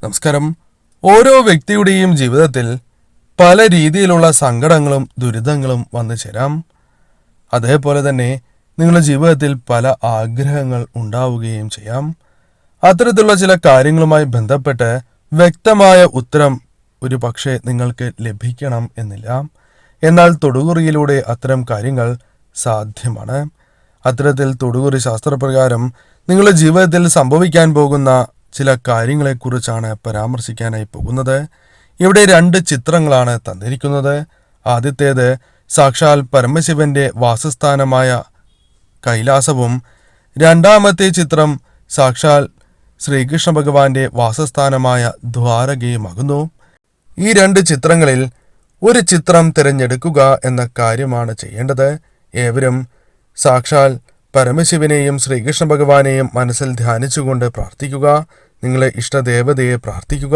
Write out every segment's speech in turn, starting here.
നമസ്കാരം. ഓരോ വ്യക്തിയുടെയും ജീവിതത്തിൽ പല രീതിയിലുള്ള സങ്കടങ്ങളും ദുരിതങ്ങളും വന്നു ചേരാം. അതേപോലെ തന്നെ നിങ്ങളുടെ ജീവിതത്തിൽ പല ആഗ്രഹങ്ങൾ ഉണ്ടാവുകയും ചെയ്യാം. അത്തരത്തിലുള്ള ചില കാര്യങ്ങളുമായി ബന്ധപ്പെട്ട് വ്യക്തമായ ഉത്തരം ഒരു പക്ഷേ നിങ്ങൾക്ക് ലഭിക്കണം എന്നില്ല. എന്നാൽ തൊടുകുറിയിലൂടെ അത്തരം കാര്യങ്ങൾ സാധ്യമാണ്. അത്തരത്തിൽ തൊടുകുറി ശാസ്ത്രപ്രകാരം നിങ്ങളുടെ ജീവിതത്തിൽ സംഭവിക്കാൻ പോകുന്ന ചില കാര്യങ്ങളെക്കുറിച്ചാണ് പരാമർശിക്കാനായി പോകുന്നത്. ഇവിടെ 2 ചിത്രങ്ങളാണ് തന്നിരിക്കുന്നത്. ആദ്യത്തേത് സാക്ഷാൽ പരമശിവന്റെ വാസസ്ഥാനമായ കൈലാസവും, രണ്ടാമത്തെ ചിത്രം സാക്ഷാൽ ശ്രീകൃഷ്ണ ഭഗവാന്റെ വാസസ്ഥാനമായ ദ്വാരകയുമാകുന്നു. ഈ 2 ചിത്രങ്ങളിൽ ഒരു ചിത്രം തിരഞ്ഞെടുക്കുക എന്ന കാര്യമാണ് ചെയ്യേണ്ടത്. ഏവരും സാക്ഷാൽ പരമശിവനെയും ശ്രീകൃഷ്ണ ഭഗവാനെയും മനസ്സിൽ ധ്യാനിച്ചുകൊണ്ട് പ്രാർത്ഥിക്കുക. നിങ്ങളെ ഇഷ്ടദേവതയെ പ്രാർത്ഥിക്കുക.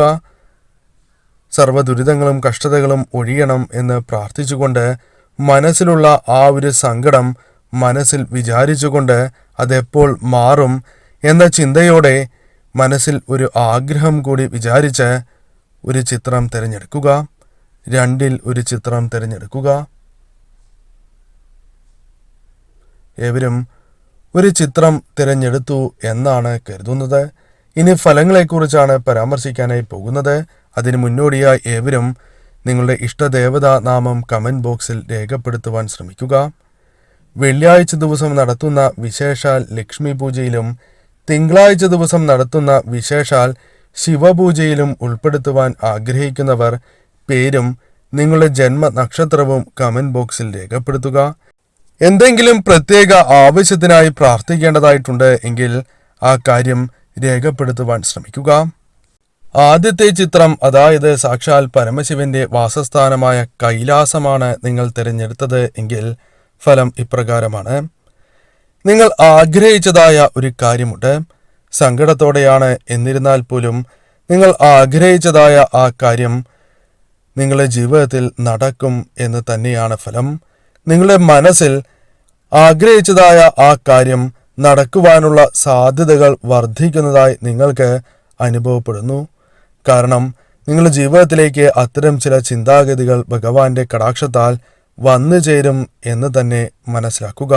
സർവ്വദുരിതങ്ങളും കഷ്ടതകളും ഒഴിയണം എന്ന് പ്രാർത്ഥിച്ചുകൊണ്ട് മനസ്സിലുള്ള ആ ഒരു സങ്കടം മനസ്സിൽ വിചാരിച്ചുകൊണ്ട് അതെപ്പോൾ മാറും എന്ന ചിന്തയോടെ മനസ്സിൽ ഒരു ആഗ്രഹം കൂടി വിചാരിച്ച് ഒരു ചിത്രം തിരഞ്ഞെടുക്കുക. 2ൽ ഒരു ചിത്രം തിരഞ്ഞെടുക്കുക. ഏവരും ഒരു ചിത്രം തിരഞ്ഞെടുത്തു എന്നാണ് കരുതുന്നത്. ഇനി ഫലങ്ങളെക്കുറിച്ചാണ് പരാമർശിക്കാനായി പോകുന്നത്. അതിന് മുന്നോടിയായി ഏവരും നിങ്ങളുടെ ഇഷ്ടദേവതാ നാമം കമന്റ് ബോക്സിൽ രേഖപ്പെടുത്തുവാൻ ശ്രമിക്കുക. വെള്ളിയാഴ്ച ദിവസം നടത്തുന്ന വിശേഷാൽ ലക്ഷ്മി പൂജയിലും തിങ്കളാഴ്ച ദിവസം നടത്തുന്ന വിശേഷാൽ ശിവപൂജയിലും ഉൾപ്പെടുത്തുവാൻ ആഗ്രഹിക്കുന്നവർ പേരും നിങ്ങളുടെ ജന്മ നക്ഷത്രവും കമന്റ് ബോക്സിൽ രേഖപ്പെടുത്തുക. എന്തെങ്കിലും പ്രത്യേക ആവശ്യത്തിനായി പ്രാർത്ഥിക്കേണ്ടതായിട്ടുണ്ട് എങ്കിൽ ആ കാര്യം രേഖപ്പെടുത്തുവാൻ ശ്രമിക്കുക. ആദ്യത്തെ ചിത്രം, അതായത് സാക്ഷാൽ പരമശിവന്റെ വാസസ്ഥാനമായ കൈലാസമാണ് നിങ്ങൾ തിരഞ്ഞെടുത്തത് എങ്കിൽ ഫലം ഇപ്രകാരമാണ്. നിങ്ങൾ ആഗ്രഹിച്ചതായ ഒരു കാര്യമുണ്ട്. സങ്കടത്തോടെയാണ്, എന്നിരുന്നാൽ പോലും നിങ്ങൾ ആഗ്രഹിച്ചതായ ആ കാര്യം നിങ്ങളുടെ ജീവിതത്തിൽ നടക്കും എന്ന് തന്നെയാണ് ഫലം. നിങ്ങളുടെ മനസ്സിൽ ആഗ്രഹിച്ചതായ ആ കാര്യം നടക്കുവാനുള്ള സാധ്യതകൾ വർദ്ധിക്കുന്നതായി നിങ്ങൾക്ക് അനുഭവപ്പെടുന്നു. കാരണം നിങ്ങളുടെ ജീവിതത്തിലേക്ക് അത്തരം ചില ചിന്താഗതികൾ ഭഗവാന്റെ കടാക്ഷത്താൽ വന്നു ചേരും എന്ന് തന്നെ മനസ്സിലാക്കുക.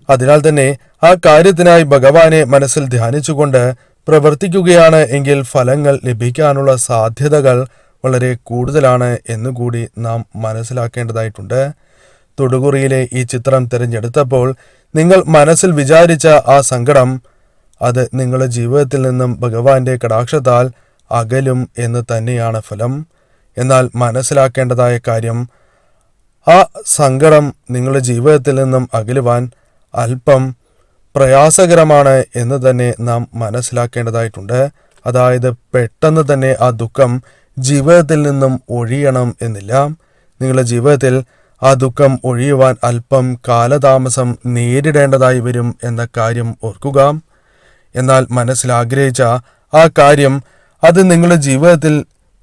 അതിനാൽ തന്നെ ആ കാര്യത്തിനായി ഭഗവാനെ മനസ്സിൽ ധ്യാനിച്ചുകൊണ്ട് പ്രവർത്തിക്കുകയാണ് എങ്കിൽ ഫലങ്ങൾ ലഭിക്കാനുള്ള സാധ്യതകൾ വളരെ കൂടുതലാണ് എന്നുകൂടി നാം മനസ്സിലാക്കേണ്ടതായിട്ടുണ്ട്. തൊടുകുറിയിലെ ഈ ചിത്രം തിരഞ്ഞെടുത്തപ്പോൾ നിങ്ങൾ മനസ്സിൽ വിചാരിച്ച ആ സങ്കടം അത് നിങ്ങളുടെ ജീവിതത്തിൽ നിന്നും ഭഗവാന്റെ കടാക്ഷത്താൽ അകലും എന്ന് തന്നെയാണ് ഫലം. എന്നാൽ മനസ്സിലാക്കേണ്ടതായ കാര്യം, ആ സങ്കടം നിങ്ങളുടെ ജീവിതത്തിൽ നിന്നും അകലുവാൻ അല്പം പ്രയാസകരമാണ് എന്ന് തന്നെ നാം മനസ്സിലാക്കേണ്ടതായിട്ടുണ്ട്. അതായത് പെട്ടെന്ന് തന്നെ ആ ദുഃഖം ജീവിതത്തിൽ നിന്നും ഒഴിയണം എന്നില്ല. നിങ്ങളുടെ ജീവിതത്തിൽ ആ ദുഃഖം ഒഴിയുവാൻ അല്പം കാലതാമസം നേരിടേണ്ടതായി വരും എന്ന കാര്യം ഓർക്കുക. എന്നാൽ മനസ്സിൽ ആഗ്രഹിച്ച ആ കാര്യം അത് നിങ്ങളുടെ ജീവിതത്തിൽ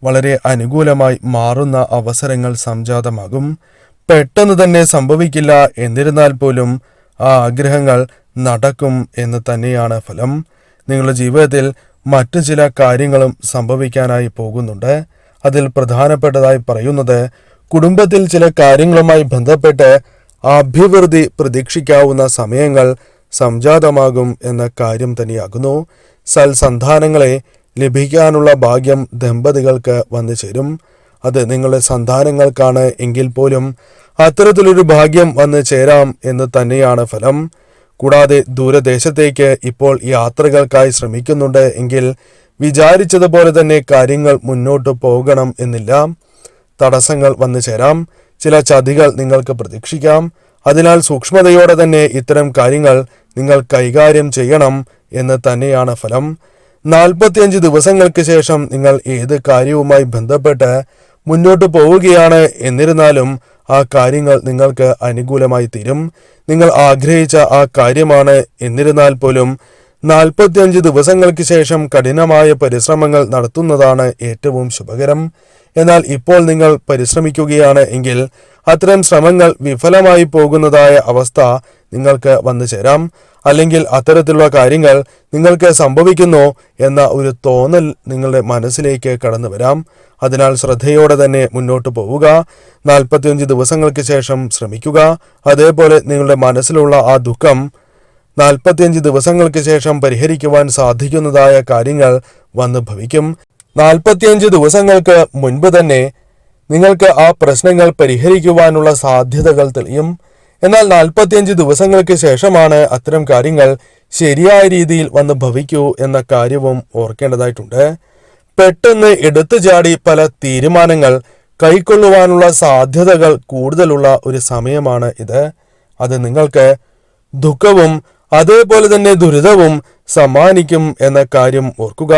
വളരെ അനുകൂലമായി മാറുന്ന അവസരങ്ങൾ സംജാതമാകും. പെട്ടെന്ന് തന്നെ സംഭവിക്കില്ല, എന്നിരുന്നാൽ പോലും ആ ആഗ്രഹങ്ങൾ നടക്കും എന്ന് തന്നെയാണ് ഫലം. നിങ്ങളുടെ ജീവിതത്തിൽ മറ്റു ചില കാര്യങ്ങളും സംഭവിക്കാനായി പോകുന്നുണ്ട്. അതിൽ പ്രധാനപ്പെട്ടതായി പറയുന്നത്, കുടുംബത്തിൽ ചില കാര്യങ്ങളുമായി ബന്ധപ്പെട്ട് അഭിവൃദ്ധി പ്രതീക്ഷിക്കാവുന്ന സമയങ്ങൾ സംജാതമാകും എന്ന കാര്യം തന്നെയാകുന്നു. സൽസന്താനങ്ങളെ ലഭിക്കാനുള്ള ഭാഗ്യം ദമ്പതികൾക്ക് വന്നു ചേരും. അത് നിങ്ങളുടെ സന്താനങ്ങൾക്കാണ് എങ്കിൽ പോലും അത്തരത്തിലൊരു ഭാഗ്യം വന്നു ചേരാം എന്ന് തന്നെയാണ് ഫലം. കൂടാതെ ദൂരദേശത്തേക്ക് ഇപ്പോൾ യാത്രകൾക്കായി ശ്രമിക്കുന്നുണ്ട് എങ്കിൽ വിചാരിച്ചതുപോലെ തന്നെ കാര്യങ്ങൾ മുന്നോട്ട് പോകണം എന്നില്ല. തടസ്സങ്ങൾ വന്നു ചേരാം. ചില ചതികൾ നിങ്ങൾക്ക് പ്രതീക്ഷിക്കാം. അതിനാൽ സൂക്ഷ്മതയോടെ തന്നെ ഇത്തരം കാര്യങ്ങൾ നിങ്ങൾ കൈകാര്യം ചെയ്യണം എന്ന് തന്നെയാണ് ഫലം. 45 ദിവസങ്ങൾക്ക് ശേഷം നിങ്ങൾ ഏത് കാര്യവുമായി ബന്ധപ്പെട്ട് മുന്നോട്ട് പോവുകയാണ്, എന്നിരുന്നാലും ആ കാര്യങ്ങൾ നിങ്ങൾക്ക് അനുകൂലമായി തീരും. നിങ്ങൾ ആഗ്രഹിച്ച ആ കാര്യമാണ്, എന്നിരുന്നാൽ പോലും 45 ദിവസങ്ങൾക്ക് ശേഷം കഠിനമായ പരിശ്രമങ്ങൾ നടത്തുന്നതാണ് ഏറ്റവും ശുഭകരം. എന്നാൽ ഇപ്പോൾ നിങ്ങൾ പരിശ്രമിക്കുകയാണ് എങ്കിൽ അത്തരം ശ്രമങ്ങൾ വിഫലമായി പോകുന്നതായ അവസ്ഥ നിങ്ങൾക്ക് വന്നു ചേരാം. അല്ലെങ്കിൽ അത്തരത്തിലുള്ള കാര്യങ്ങൾ നിങ്ങൾക്ക് സംഭവിക്കുന്നു എന്ന ഒരു തോന്നൽ നിങ്ങളുടെ മനസ്സിലേക്ക് കടന്നു വരാം. അതിനാൽ ശ്രദ്ധയോടെ തന്നെ മുന്നോട്ട് പോവുക. 45 ദിവസങ്ങൾക്ക് ശേഷം ശ്രമിക്കുക. അതേപോലെ നിങ്ങളുടെ മനസ്സിലുള്ള ആ ദുഃഖം 45 ദിവസങ്ങൾക്ക് ശേഷം പരിഹരിക്കുവാൻ സാധിക്കുന്നതായ കാര്യങ്ങൾ വന്ന് ഭവിക്കും. 45 ദിവസങ്ങൾക്ക് മുൻപ് തന്നെ നിങ്ങൾക്ക് ആ പ്രശ്നങ്ങൾ പരിഹരിക്കുവാനുള്ള സാധ്യതകൾ തെളിയും. എന്നാൽ 45 ദിവസങ്ങൾക്ക് ശേഷമാണ് അത്തരം കാര്യങ്ങൾ ശരിയായ രീതിയിൽ വന്ന് ഭവിക്കൂ എന്ന കാര്യവും ഓർക്കേണ്ടതായിട്ടുണ്ട്. പെട്ടെന്ന് എടുത്തു ചാടി പല തീരുമാനങ്ങൾ കൈക്കൊള്ളുവാനുള്ള സാധ്യതകൾ കൂടുതലുള്ള ഒരു സമയമാണ് ഇത്. അത് നിങ്ങൾക്ക് ദുഃഖവും അതേപോലെ തന്നെ ദുരിതവും സമ്മാനിക്കും എന്ന കാര്യം ഓർക്കുക.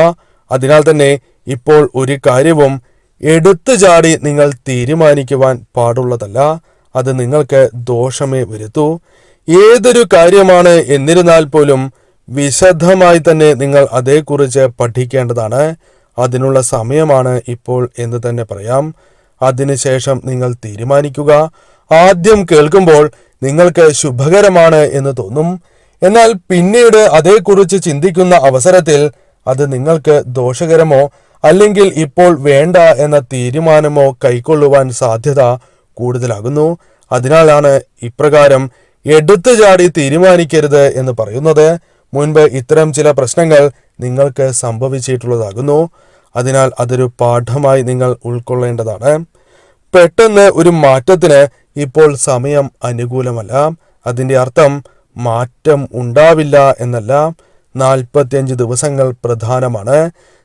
അതിനാൽ തന്നെ ഇപ്പോൾ ഒരു കാര്യവും എടുത്തു ചാടി നിങ്ങൾ തീരുമാനിക്കുവാൻ പാടുള്ളതല്ല. അത് നിങ്ങൾക്ക് ദോഷമേ വരുത്തൂ. ഏതൊരു കാര്യമാണ് എന്നിരുന്നാൽ പോലും വിശദമായി തന്നെ നിങ്ങൾ അതേക്കുറിച്ച് പഠിക്കേണ്ടതാണ്. അതിനുള്ള സമയമാണ് ഇപ്പോൾ എന്ന് തന്നെ പറയാം. അതിനുശേഷം നിങ്ങൾ തീരുമാനിക്കുക. ആദ്യം കേൾക്കുമ്പോൾ നിങ്ങൾക്ക് ശുഭകരമാണ് എന്ന് തോന്നും. എന്നാൽ പിന്നീട് അതേക്കുറിച്ച് ചിന്തിക്കുന്ന അവസരത്തിൽ അത് നിങ്ങൾക്ക് ദോഷകരമോ അല്ലെങ്കിൽ ഇപ്പോൾ വേണ്ട എന്ന തീരുമാനമോ കൈക്കൊള്ളുവാൻ സാധ്യത കൂടുതലാകുന്നു. അതിനാലാണ് ഇപ്രകാരം എടുത്തു ചാടി തീരുമാനിക്കരുത് എന്ന് പറയുന്നത്. മുൻപ് ഇത്തരം ചില പ്രശ്നങ്ങൾ നിങ്ങൾക്ക് സംഭവിച്ചിട്ടുള്ളതാകുന്നു. അതിനാൽ അതൊരു പാഠമായി നിങ്ങൾ ഉൾക്കൊള്ളേണ്ടതാണ്. പെട്ടെന്ന് ഒരു മാറ്റത്തിന് ഇപ്പോൾ സമയം അനുകൂലമല്ല. അതിൻ്റെ അർത്ഥം മാറ്റം ഉണ്ടാവില്ല എന്നല്ല. 45 ദിവസങ്ങൾ പ്രധാനമാണ്.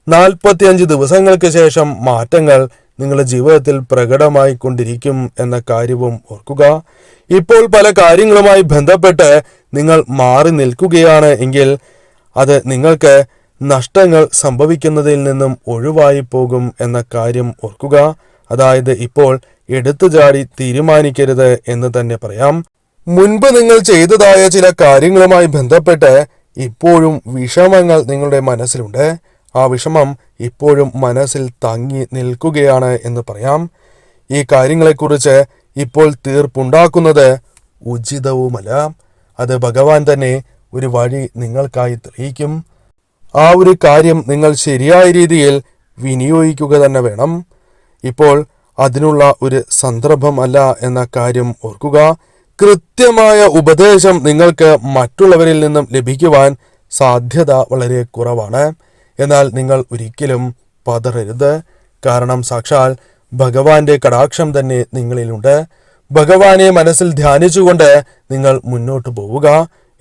45 ദിവസങ്ങൾക്ക് ശേഷം മാറ്റങ്ങൾ നിങ്ങളുടെ ജീവിതത്തിൽ പ്രകടമായി കൊണ്ടിരിക്കും എന്ന കാര്യവും ഓർക്കുക. ഇപ്പോൾ പല കാര്യങ്ങളുമായി ബന്ധപ്പെട്ട് നിങ്ങൾ മാറി നിൽക്കുകയാണ് എങ്കിൽ അത് നിങ്ങൾക്ക് നഷ്ടങ്ങൾ സംഭവിക്കുന്നതിൽ നിന്നും ഒഴിവായി പോകും എന്ന കാര്യം ഓർക്കുക. അതായത് ഇപ്പോൾ എടുത്തു ചാടി തീരുമാനിക്കരുത് എന്ന് തന്നെ പറയാം. മുൻപ് നിങ്ങൾ ചെയ്തതായ ചില കാര്യങ്ങളുമായി ബന്ധപ്പെട്ട് ഇപ്പോഴും വിഷമങ്ങൾ നിങ്ങളുടെ മനസ്സിലുണ്ട്. ആ വിഷമം ഇപ്പോഴും മനസ്സിൽ തങ്ങി നിൽക്കുകയാണ് എന്ന് പറയാം. ഈ കാര്യങ്ങളെക്കുറിച്ച് ഇപ്പോൾ തീർപ്പുണ്ടാക്കുന്നത് ഉചിതവുമല്ല. അത് ഭഗവാൻ തന്നെ ഒരു വഴി നിങ്ങൾക്കായി തെളിയിക്കും. ആ ഒരു കാര്യം നിങ്ങൾ ശരിയായ രീതിയിൽ വിനിയോഗിക്കുക തന്നെ വേണം. ഇപ്പോൾ അതിനുള്ള ഒരു സന്ദർഭമല്ല എന്ന കാര്യം ഓർക്കുക. കൃത്യമായ ഉപദേശം നിങ്ങൾക്ക് മറ്റുള്ളവരിൽ നിന്നും ലഭിക്കുവാൻ സാധ്യത വളരെ കുറവാണ്. എന്നാൽ നിങ്ങൾ ഒരിക്കലും പതറരുത്. കാരണം സാക്ഷാൽ ഭഗവാന്റെ കടാക്ഷം തന്നെ നിങ്ങളിലുണ്ട്. ഭഗവാനെ മനസ്സിൽ ധ്യാനിച്ചുകൊണ്ട് നിങ്ങൾ മുന്നോട്ട് പോവുക.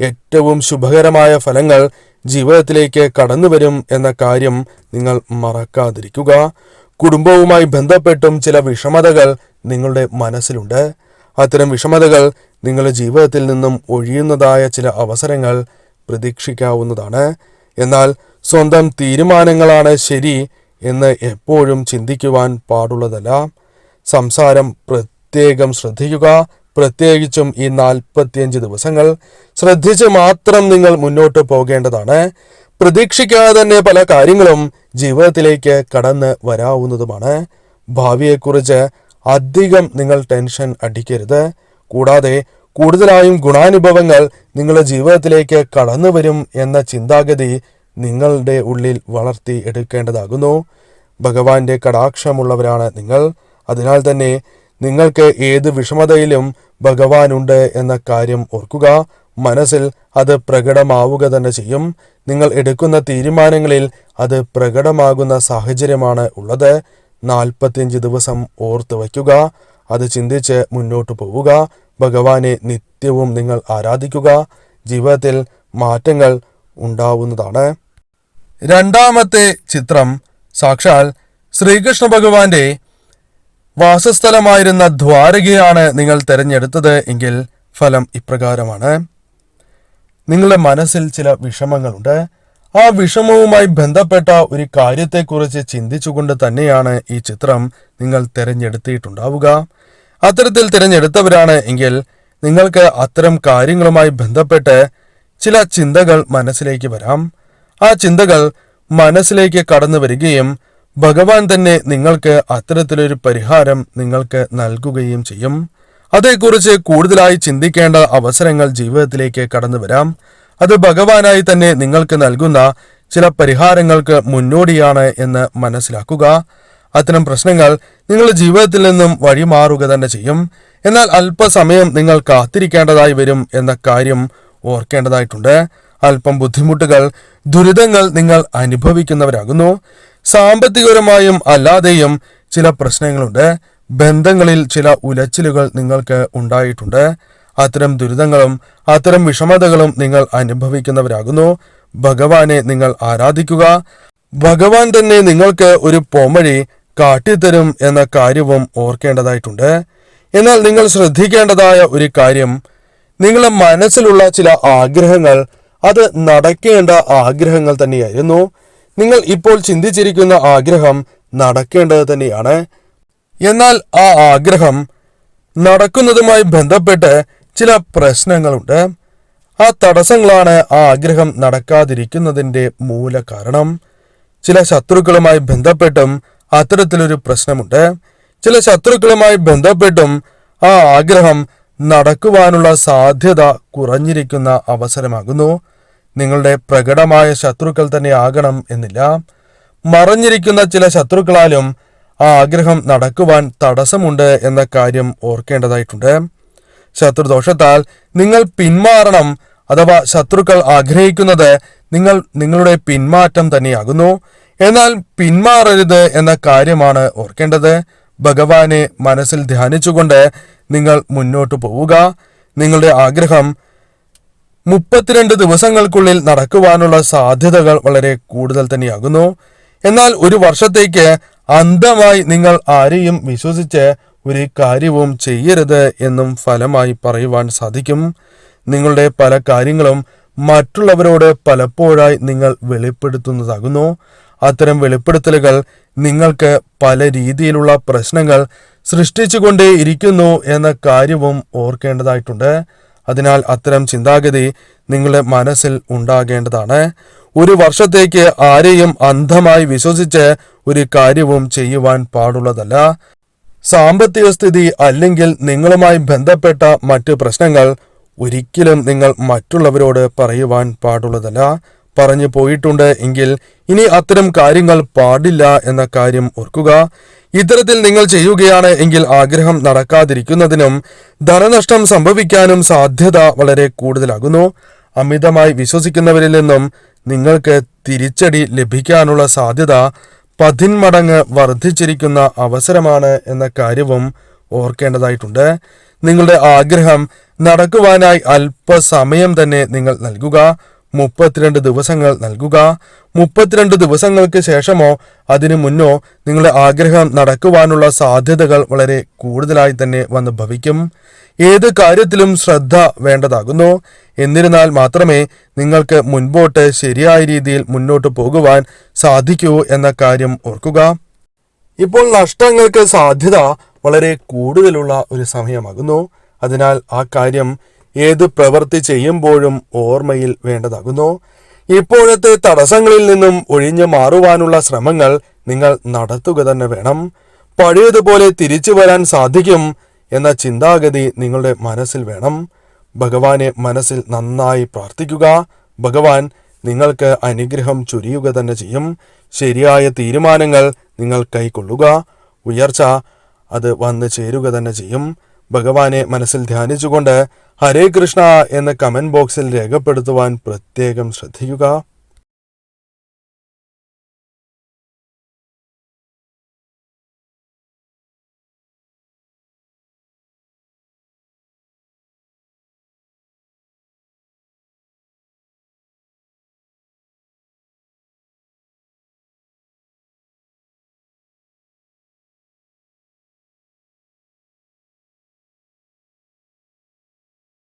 ഏറ്റവും ശുഭകരമായ ഫലങ്ങൾ ജീവിതത്തിലേക്ക് കടന്നു വരും എന്ന കാര്യം നിങ്ങൾ മറക്കാതിരിക്കുക. കുടുംബവുമായി ബന്ധപ്പെട്ടും ചില വിഷമതകൾ നിങ്ങളുടെ മനസ്സിലുണ്ട്. അത്തരം വിഷമതകൾ നിങ്ങളുടെ ജീവിതത്തിൽ നിന്നും ഒഴിയുന്നതായ ചില അവസരങ്ങൾ പ്രതീക്ഷിക്കാവുന്നതാണ്. എന്നാൽ സ്വന്തം തീരുമാനങ്ങളാണ് ശരി എന്ന് എപ്പോഴും ചിന്തിക്കുവാൻ പാടുള്ളതല്ല. സംസാരം പ്രത്യേകം ശ്രദ്ധിക്കുക. പ്രത്യേകിച്ചും ഈ 45 ദിവസങ്ങൾ ശ്രദ്ധിച്ച് മാത്രം നിങ്ങൾ മുന്നോട്ട് പോകേണ്ടതാണ്. പ്രതീക്ഷിക്കാതെ തന്നെ പല കാര്യങ്ങളും ജീവിതത്തിലേക്ക് കടന്ന് വരാവുന്നതുമാണ്. ഭാവിയെക്കുറിച്ച് അധികം നിങ്ങൾ ടെൻഷൻ അടിക്കരുത്. കൂടാതെ കൂടുതലായും ഗുണാനുഭവങ്ങൾ നിങ്ങളുടെ ജീവിതത്തിലേക്ക് കടന്നു വരും എന്ന ചിന്താഗതി നിങ്ങളുടെ ഉള്ളിൽ വളർത്തി എടുക്കേണ്ടതാകുന്നു. ഭഗവാന്റെ കടാക്ഷമുള്ളവരാണ് നിങ്ങൾ. അതിനാൽ തന്നെ നിങ്ങൾക്ക് ഏത് വിഷമതയിലും ഭഗവാനുണ്ട് എന്ന കാര്യം ഓർക്കുക. മനസ്സിൽ അത് പ്രകടമാവുക തന്നെ ചെയ്യും. നിങ്ങൾ എടുക്കുന്ന തീരുമാനങ്ങളിൽ അത് പ്രകടമാകുന്ന സാഹചര്യമാണ് ഉള്ളത്. 45 ദിവസം ഓർത്തു വയ്ക്കുക. അത് ചിന്തിച്ച് മുന്നോട്ട് പോവുക. ഭഗവാനെ നിത്യവും നിങ്ങൾ ആരാധിക്കുക. ജീവിതത്തിൽ മാറ്റങ്ങൾ ഉണ്ടാവുന്നതാണ്. രണ്ടാമത്തെ ചിത്രം സാക്ഷാൽ ശ്രീകൃഷ്ണ ഭഗവാന്റെ വാസസ്ഥലമായിരുന്ന ദ്വാരകയാണ് നിങ്ങൾ തിരഞ്ഞെടുത്തത് എങ്കിൽ ഫലം ഇപ്രകാരമാണ്. നിങ്ങളുടെ മനസ്സിൽ ചില വിഷമങ്ങളുണ്ട്. ആ വിഷമവുമായി ബന്ധപ്പെട്ട ഒരു കാര്യത്തെക്കുറിച്ച് ചിന്തിച്ചുകൊണ്ട് തന്നെയാണ് ഈ ചിത്രം നിങ്ങൾ തിരഞ്ഞെടുത്തിട്ടുണ്ടാവുക. അത്തരത്തിൽ തിരഞ്ഞെടുത്തവരാണ് എങ്കിൽ നിങ്ങൾക്ക് അത്തരം കാര്യങ്ങളുമായി ബന്ധപ്പെട്ട് ചില ചിന്തകൾ മനസ്സിലേക്ക് വരാം. ആ ചിന്തകൾ മനസ്സിലേക്ക് കടന്നു വരികയും ഭഗവാൻ തന്നെ നിങ്ങൾക്ക് അത്തരത്തിലൊരു പരിഹാരം നിങ്ങൾക്ക് നൽകുകയും ചെയ്യും. അതേക്കുറിച്ച് കൂടുതലായി ചിന്തിക്കേണ്ട അവസരങ്ങൾ ജീവിതത്തിലേക്ക് കടന്നു വരാം. അത് ഭഗവാനായി തന്നെ നിങ്ങൾക്ക് നൽകുന്ന ചില പരിഹാരങ്ങൾക്ക് മുന്നോടിയാണ് എന്ന് മനസ്സിലാക്കുക. അത്തരം പ്രശ്നങ്ങൾ നിങ്ങളുടെ ജീവിതത്തിൽ നിന്നും വഴിമാറുക തന്നെ ചെയ്യും. എന്നാൽ അല്പസമയം നിങ്ങൾ കാത്തിരിക്കേണ്ടതായി വരും എന്ന കാര്യം ഓർക്കേണ്ടതായിട്ടുണ്ട്. അല്പം ബുദ്ധിമുട്ടുകൾ, ദുരിതങ്ങൾ നിങ്ങൾ അനുഭവിക്കുന്നവരാകുന്നു. സാമ്പത്തികപരമായും അല്ലാതെയും ചില പ്രശ്നങ്ങളുണ്ട്. ബന്ധങ്ങളിൽ ചില ഉലച്ചിലുകൾ നിങ്ങൾക്ക് ഉണ്ടായിട്ടുണ്ട്. അത്തരം ദുരിതങ്ങളും അത്തരം വിഷമതകളും നിങ്ങൾ അനുഭവിക്കുന്നവരാകുന്നു. ഭഗവാനെ നിങ്ങൾ ആരാധിക്കുക. ഭഗവാൻ തന്നെ നിങ്ങൾക്ക് ഒരു പോംവഴി കാട്ടിത്തരും എന്ന കാര്യവും ഓർക്കേണ്ടതായിട്ടുണ്ട്. എന്നാൽ നിങ്ങൾ ശ്രദ്ധിക്കേണ്ടതായ ഒരു കാര്യം, നിങ്ങളുടെ മനസ്സിലുള്ള ചില ആഗ്രഹങ്ങൾ അത് നടക്കേണ്ട ആഗ്രഹങ്ങൾ തന്നെയായിരുന്നു. നിങ്ങൾ ഇപ്പോൾ ചിന്തിച്ചിരിക്കുന്ന ആഗ്രഹം നടക്കേണ്ടത് തന്നെയാണ്. എന്നാൽ ആ ആഗ്രഹം നടക്കുന്നതുമായി ബന്ധപ്പെട്ട് ചില പ്രശ്നങ്ങളുണ്ട്. ആ തടസ്സങ്ങളാണ് ആ ആഗ്രഹം നടക്കാതിരിക്കുന്നതിൻ്റെ മൂല കാരണം. ചില ശത്രുക്കളുമായി ബന്ധപ്പെട്ടും അത്തരത്തിലൊരു പ്രശ്നമുണ്ട്. ചില ശത്രുക്കളുമായി ബന്ധപ്പെട്ടും ആ ആഗ്രഹം നടക്കുവാനുള്ള സാധ്യത കുറഞ്ഞിരിക്കുന്ന അവസരമാകുന്നു. നിങ്ങളുടെ പ്രകടമായ ശത്രുക്കൾ തന്നെ ആകണം എന്നില്ല. മറഞ്ഞിരിക്കുന്ന ചില ശത്രുക്കളാലും ആ ആഗ്രഹം നടക്കുവാൻ തടസ്സമുണ്ട് എന്ന കാര്യം ഓർക്കേണ്ടതായിട്ടുണ്ട്. ശത്രുദോഷത്താൽ നിങ്ങൾ പിന്മാറണം, അഥവാ ശത്രുക്കൾ ആഗ്രഹിക്കുന്നത് നിങ്ങളുടെ പിന്മാറ്റം തന്നെയാകുന്നു. എന്നാൽ പിന്മാറരുത് എന്ന കാര്യമാണ് ഓർക്കേണ്ടത്. ഭഗവാനെ മനസ്സിൽ ധ്യാനിച്ചുകൊണ്ട് നിങ്ങൾ മുന്നോട്ട് പോവുക. നിങ്ങളുടെ ആഗ്രഹം 32 ദിവസങ്ങൾക്കുള്ളിൽ നടക്കുവാനുള്ള സാധ്യതകൾ വളരെ കൂടുതൽ തന്നെയാകുന്നു. എന്നാൽ ഒരു വർഷത്തേക്ക് അന്ധമായി നിങ്ങൾ ആരെയും വിശ്വസിച്ച് ഒരു കാര്യവും ചെയ്യരുത് എന്നും ഫലമായി പറയുവാൻ സാധിക്കും. നിങ്ങളുടെ പല കാര്യങ്ങളും മറ്റുള്ളവരോട് പലപ്പോഴായി നിങ്ങൾ വെളിപ്പെടുത്തുന്നതാകുന്നു. അത്തരം വെളിപ്പെടുത്തലുകൾ നിങ്ങൾക്ക് പല രീതിയിലുള്ള പ്രശ്നങ്ങൾ സൃഷ്ടിച്ചുകൊണ്ടേ ഇരിക്കുന്നു എന്ന കാര്യവും ഓർക്കേണ്ടതായിട്ടുണ്ട്. അതിനാൽ അത്തരം ചിന്താഗതി നിങ്ങളുടെ മനസ്സിൽ ഉണ്ടാകേണ്ടതാണ്. ഒരു വർഷത്തേക്ക് ആരെയും അന്ധമായി വിശ്വസിച്ച് ഒരു കാര്യവും ചെയ്യുവാൻ പാടുള്ളതല്ല. സാമ്പത്തിക സ്ഥിതി അല്ലെങ്കിൽ നിങ്ങളുമായി ബന്ധപ്പെട്ട മറ്റ് പ്രശ്നങ്ങൾ ഒരിക്കലും നിങ്ങൾ മറ്റുള്ളവരോട് പറയുവാൻ പാടുള്ളതല്ല. പറഞ്ഞു പോയിട്ടുണ്ട് എങ്കിൽ ഇനി അത്തരം കാര്യങ്ങൾ പാടില്ല എന്ന കാര്യം ഓർക്കുക. ഇത്തരത്തിൽ നിങ്ങൾ ചെയ്യുകയാണ് എങ്കിൽ ആഗ്രഹം നടക്കാതിരിക്കുന്നതിനും ധനനഷ്ടം സംഭവിക്കാനും സാധ്യത വളരെ കൂടുതലാകുന്നു. അമിതമായി വിശ്വസിക്കുന്നവരിൽ നിന്നും നിങ്ങൾക്ക് തിരിച്ചടി ലഭിക്കാനുള്ള സാധ്യത 10 മടങ്ങ് വർദ്ധിച്ചിരിക്കുന്ന അവസരമാണ് എന്ന കാര്യവും ഓർക്കേണ്ടതായിട്ടുണ്ട്. നിങ്ങളുടെ ആഗ്രഹം നടക്കുവാനായി അല്പസമയം തന്നെ നിങ്ങൾ നൽകുക. 32 ദിവസങ്ങൾ നൽകുക. 32 ദിവസങ്ങൾക്ക് ശേഷമോ അതിനു മുന്നോ നിങ്ങളുടെ ആഗ്രഹം നടക്കുവാനുള്ള സാധ്യതകൾ വളരെ കൂടുതലായി തന്നെ വന്ന് ഭവിക്കും. ഏത് കാര്യത്തിലും ശ്രദ്ധ വേണ്ടതാകുന്നു. എന്നിരുന്നാൽ മാത്രമേ നിങ്ങൾക്ക് മുൻപോട്ട് ശരിയായ രീതിയിൽ മുന്നോട്ട് പോകുവാൻ സാധിക്കൂ എന്ന കാര്യം ഓർക്കുക. ഇപ്പോൾ നഷ്ടങ്ങൾക്ക് സാധ്യത വളരെ കൂടുതലുള്ള ഒരു സമയമാകുന്നു. അതിനാൽ ആ കാര്യം ഏത് പ്രവൃത്തി ചെയ്യുമ്പോഴും ഓർമ്മയിൽ വേണ്ടതാകുന്നു. ഇപ്പോഴത്തെ തടസ്സങ്ങളിൽ നിന്നും ഒഴിഞ്ഞു മാറുവാനുള്ള ശ്രമങ്ങൾ നിങ്ങൾ നടത്തുക തന്നെ വേണം. പഴയതുപോലെ തിരിച്ചു വരാൻ സാധിക്കും എന്ന ചിന്താഗതി നിങ്ങളുടെ മനസ്സിൽ വേണം. ഭഗവാനെ മനസ്സിൽ നന്നായി പ്രാർത്ഥിക്കുക. ഭഗവാൻ നിങ്ങൾക്ക് അനുഗ്രഹം ചൊരിയുക തന്നെ ചെയ്യും. ശരിയായ തീരുമാനങ്ങൾ നിങ്ങൾ കൈക്കൊള്ളുക. ഉയർച്ച അത് വന്നു ചേരുക തന്നെ ചെയ്യും. ഭഗവാനെ മനസ്സിൽ ധ്യാനിച്ചുകൊണ്ട് ഹരേ കൃഷ്ണ എന്ന കമന്റ് ബോക്സിൽ രേഖപ്പെടുത്തുവാൻ പ്രത്യേകം ശ്രദ്ധിക്കുക.